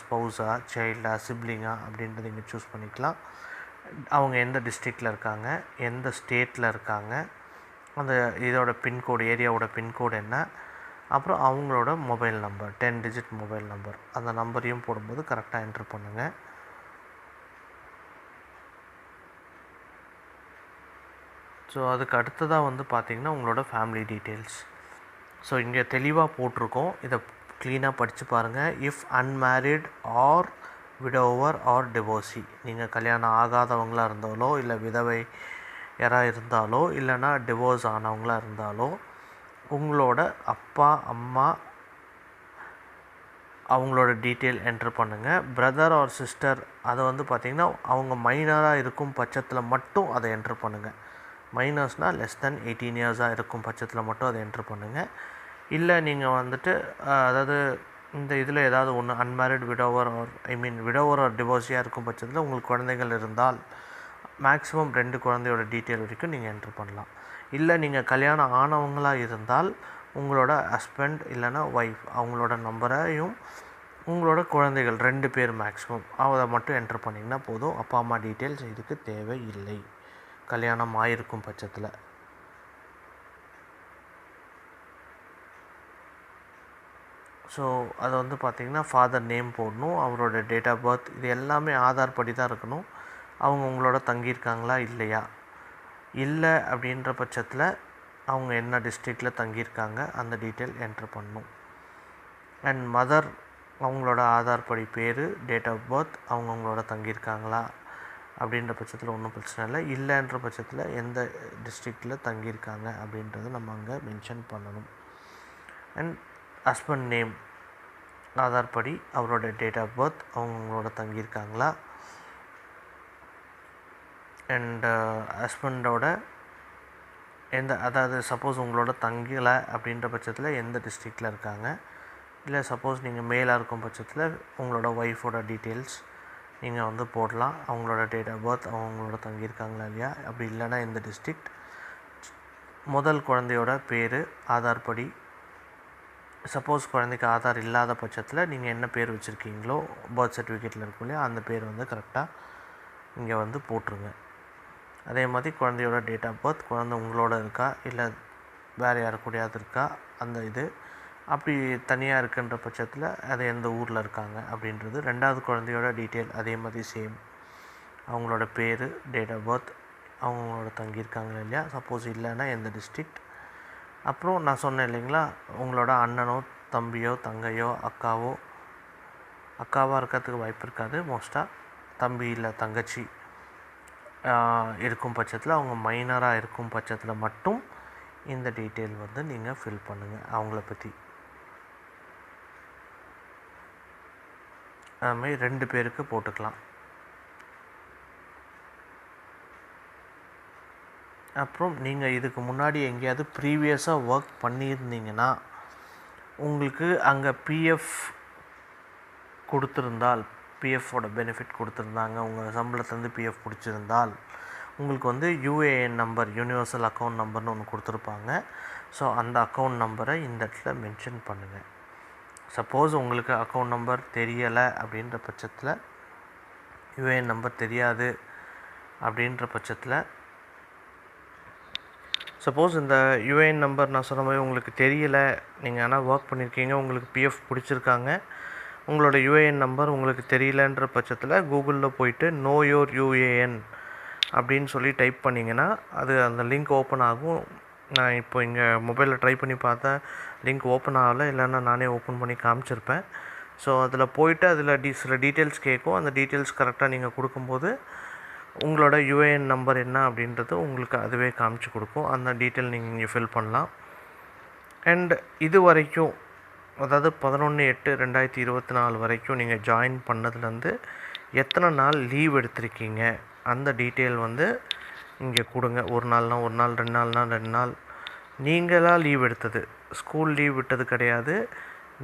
ஸ்பௌஸா, சைல்டா, சிப்ளிங்கா அப்படின்றத இங்கே சூஸ் பண்ணிக்கலாம். அவங்க எந்த டிஸ்ட்ரிக்டில் இருக்காங்க, எந்த ஸ்டேட்டில் இருக்காங்க, அந்த இதோட பின்கோடு, ஏரியாவோட பின்கோடு என்ன, அப்புறம் அவங்களோட mobile number 10 digit mobile number, அந்த நம்பரையும் போடும்போது கரெக்டாக என்ட்ரு பண்ணுங்கள். ஸோ அதுக்கு அடுத்ததாக வந்து பார்த்திங்கன்னா உங்களோட ஃபேமிலி டீட்டெயில்ஸ். ஸோ இங்கே தெளிவாக போட்டிருக்கோம், இதை க்ளீனாக படித்து பாருங்கள். If unmarried or widower or divorcee, நீங்கள் கல்யாணம் ஆகாதவங்களாக இருந்தாலோ இல்லை விதவை யாராக இருந்தாலோ இல்லைனா டிவோர்ஸ் ஆனவங்களாக இருந்தாலோ உங்களோட அப்பா அம்மா அவங்களோட டீட்டெயில் என்ட்ரு பண்ணுங்கள். பிரதர் ஆர் சிஸ்டர் அதை வந்து பார்த்திங்கன்னா அவங்க மைனராக இருக்கும் பட்சத்தில் மட்டும் அதை என்ட்ரு பண்ணுங்கள். மைனர்ஸ்னால் லெஸ் தென் 18 இயர்ஸாக இருக்கும் பட்சத்தில் மட்டும் அதை என்ட்ரு பண்ணுங்கள். இல்லை நீங்கள் வந்துட்டு அதாவது இந்த இதில் ஏதாவது ஒன்று unmarried widower or widower or டிவோர்ஸியாக இருக்கும் பட்சத்தில் உங்களுக்கு குழந்தைகள் இருந்தால் மேக்ஸிமம் 2 குழந்தையோட டீட்டெயில் வரைக்கும் நீங்கள் என்ட்ரு பண்ணலாம். இல்லை நீங்கள் கல்யாணம் ஆனவங்களாக இருந்தால் உங்களோட ஹஸ்பண்ட் இல்லைனா ஒய்ஃப் அவங்களோட நம்பரையும் உங்களோட குழந்தைகள் 2 பேர் மேக்ஸிமம் அதை மட்டும் என்ட்ரு பண்ணிங்கன்னா போதும். அப்பா அம்மா டீட்டெயில்ஸ் இதுக்கு தேவை இல்லை கல்யாணம் ஆகிருக்கும் பட்சத்தில். ஸோ அதை வந்து பார்த்திங்கன்னா ஃபாதர் நேம் போடணும், அவரோட டேட் ஆஃப் பர்த், இது எல்லாமே ஆதார் படி தான் இருக்கணும். அவங்க உங்களோட தங்கியிருக்காங்களா இல்லையா, இல்லை அப்படின்ற பட்சத்தில் அவங்க என்ன டிஸ்ட்ரிக்டில் தங்கியிருக்காங்க அந்த டீட்டெயில் என்ட்ரு பண்ணணும். அண்ட் மதர் அவங்களோட ஆதார் படி பேர், டேட் ஆஃப் பர்த், அவங்களோட தங்கியிருக்காங்களா அப்படின்ற பட்சத்தில் ஒன்றும் பிரச்சனை இல்லை. இல்லைன்ற பட்சத்தில் எந்த டிஸ்ட்ரிக்டில் தங்கியிருக்காங்க அப்படின்றத நம்ம அங்கே மென்ஷன் பண்ணணும். அண்ட் ஹஸ்பண்ட் நேம் ஆதார் படி அவரோட டேட் ஆஃப் பர்த், அவங்களோட தங்கியிருக்காங்களா, அண்ட் ஹஸ்பண்டோட அதாவது சப்போஸ் உங்களோட தங்கலை அப்படின்ற பட்சத்தில் எந்த டிஸ்ட்ரிக்டில் இருக்காங்க, இல்லை சப்போஸ் நீங்கள் மேலாக இருக்கும் பட்சத்தில் உங்களோட ஒய்ஃபோட டீட்டெயில்ஸ் நீங்கள் வந்து போடலாம். அவங்களோட டேட் ஆஃப் பர்த், அவங்களோட தங்கியிருக்காங்களா இல்லையா, அப்படி இல்லைனா எந்த டிஸ்ட்ரிக்ட், முதல் குழந்தையோட பேர் ஆதார் படி. சப்போஸ் குழந்தைக்கு ஆதார் இல்லாத பட்சத்தில் நீங்கள் என்ன பேர் வச்சுருக்கீங்களோ பர்த் சர்டிஃபிகேட்டில் இருக்கும் இல்லையா அந்த பேர் வந்து கரெக்டாக இங்கே வந்து போட்டுருங்க. அதே மாதிரி குழந்தையோட டேட் ஆஃப் பர்த், குழந்தை உங்களோட இருக்கா இல்லை வேறு யாரு கூடயாவது இருக்கா அந்த இது, அப்படி தனியாக இருக்குன்ற பட்சத்தில் அது எந்த ஊரில் இருக்காங்க அப்படின்றது. ரெண்டாவது குழந்தையோட டீட்டெயில் அதே மாதிரி சேம், அவங்களோட பேர், டேட் ஆஃப் பர்த், அவங்களோட தங்கியிருக்காங்களா இல்லையா, சப்போஸ் இல்லைன்னா எந்த டிஸ்ட்ரிக்ட். அப்புறம் நான் சொன்னேன் இல்லைங்களா, உங்களோட அண்ணனோ தம்பியோ தங்கையோ அக்காவாக இருக்கிறதுக்கு வாய்ப்பு இருக்காது மோஸ்ட்டாக, தம்பி இல்லை தங்கச்சி இருக்கும் பட்சத்தில் அவங்க மைனராக இருக்கும் பட்சத்தில் மட்டும் இந்த டீட்டெயில் வந்து நீங்கள் ஃபில் பண்ணுங்கள் அவங்கள பற்றி. அதுமாதிரி 2 பேருக்கு போட்டுக்கலாம். அப்புறம் நீங்கள் இதுக்கு முன்னாடி எங்கேயாவது ப்ரீவியஸாக ஒர்க் பண்ணியிருந்தீங்கன்னா உங்களுக்கு அங்கே பிஎஃப் கொடுத்துருந்தால், பிஎஃபோட பெனிஃபிட் கொடுத்துருந்தாங்க, உங்கள் சம்பளத்துலேருந்து பிஎஃப் பிடிச்சிருந்தால் உங்களுக்கு வந்து யூஏஎன் நம்பர், யூனிவர்சல் அக்கௌண்ட் நம்பர்னு ஒன்று கொடுத்துருப்பாங்க. ஸோ அந்த அக்கௌண்ட் நம்பரை இந்த இடத்துல மென்ஷன் பண்ணுங்கள். சப்போஸ் உங்களுக்கு அக்கௌண்ட் நம்பர் தெரியலை அப்படின்ற பட்சத்தில், யூஏஎன் நம்பர் தெரியாது அப்படின்ற பட்சத்தில், சப்போஸ் இந்த யூஏஎன் நம்பர் நான் சொன்ன மாதிரி உங்களுக்கு தெரியலை, நீங்கள் ஆனால் ஒர்க் பண்ணியிருக்கீங்க, உங்களுக்கு பிஎஃப் பிடிச்சிருக்காங்க, உங்களோட யூஏஎன் நம்பர் உங்களுக்கு தெரியலன்ற பட்சத்தில் கூகுளில் போயிட்டு நோ யோர் யூஏஎன் அப்படின்னு சொல்லி டைப் பண்ணிங்கன்னா அது அந்த லிங்க் ஓப்பன் ஆகும். நான் இப்போ இங்கே மொபைலில் ட்ரை பண்ணி பார்த்தேன், லிங்க் ஓப்பன் ஆகலை, இல்லைன்னா நானே ஓப்பன் பண்ணி காமிச்சிருப்பேன். ஸோ அதில் போயிட்டு அதில் சில டீட்டெயில்ஸ் கேட்கும், அந்த டீட்டெயில்ஸ் கரெக்டாக நீங்கள் கொடுக்கும்போது உங்களோட யூஏஎன் நம்பர் என்ன அப்படின்றது உங்களுக்கு அதுவே காமிச்சு கொடுக்கும். அந்த டீட்டெயில் நீங்கள் இங்கே ஃபில் பண்ணலாம். அண்ட் இது வரைக்கும், அதாவது 11/8/2024 வரைக்கும் நீங்கள் ஜாயின் பண்ணதுலேருந்து எத்தனை நாள் லீவ் எடுத்திருக்கீங்க அந்த டீட்டெயில் வந்து இங்கே கொடுங்க. 1 நாள்னா 1 நாள், 2 நாள்னா 2 நாள். நீங்களாக லீவ் எடுத்தது, ஸ்கூல் லீவ் விட்டது கிடையாது,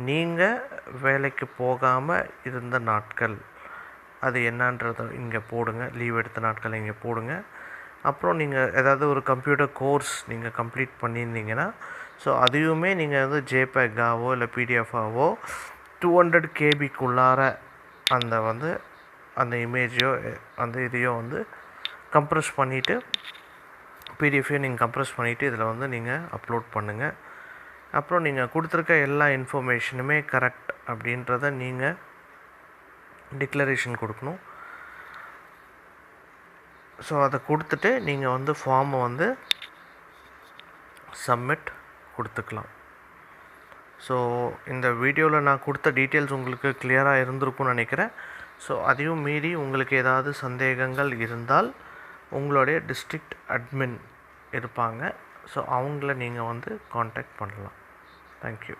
நீங்கள் வேலைக்கு போகாமல் இருந்த நாட்கள் அது என்னன்றதை இங்கே போடுங்க. லீவ் எடுத்த நாட்களை இங்கே போடுங்க. அப்புறம் நீங்கள் ஏதாவது ஒரு கம்ப்யூட்டர் கோர்ஸ் நீங்கள் கம்ப்ளீட் பண்ணியிருந்தீங்கன்னா ஸோ அதையுமே நீங்கள் வந்து ஜேபேக்காவோ இல்லை பிடிஎஃபாவோ 200 கேபிக்குள்ளார அந்த இமேஜையோ அந்த இதையோ கம்ப்ரெஸ் பண்ணிவிட்டு பிடிஎஃப்பையும் நீங்கள் கம்ப்ரெஸ் பண்ணிவிட்டு இதில் நீங்கள் அப்லோட் பண்ணுங்கள். அப்புறம் நீங்கள் கொடுத்துருக்க எல்லா இன்ஃபர்மேஷனுமே கரெக்ட் அப்படின்றத நீங்கள் டிக்ளரேஷன் கொடுக்கணும். ஸோ அதை கொடுத்துட்டு நீங்கள் ஃபார்மை சப்மிட் கொடுத்துக்கலாம். ஸோ இந்த வீடியோவில் நான் கொடுத்த டீட்டெயில்ஸ் உங்களுக்கு கிளியராக இருந்திருக்கும்னு நினைக்கிறேன். ஸோ அதையும் மீறி உங்களுக்கு ஏதாவது சந்தேகங்கள் இருந்தால் உங்களுடைய டிஸ்ட்ரிக்ட் அட்மின் இருப்பாங்க. ஸோ அவங்கள நீங்கள் காண்டாக்ட் பண்ணலாம். தேங்க்யூ.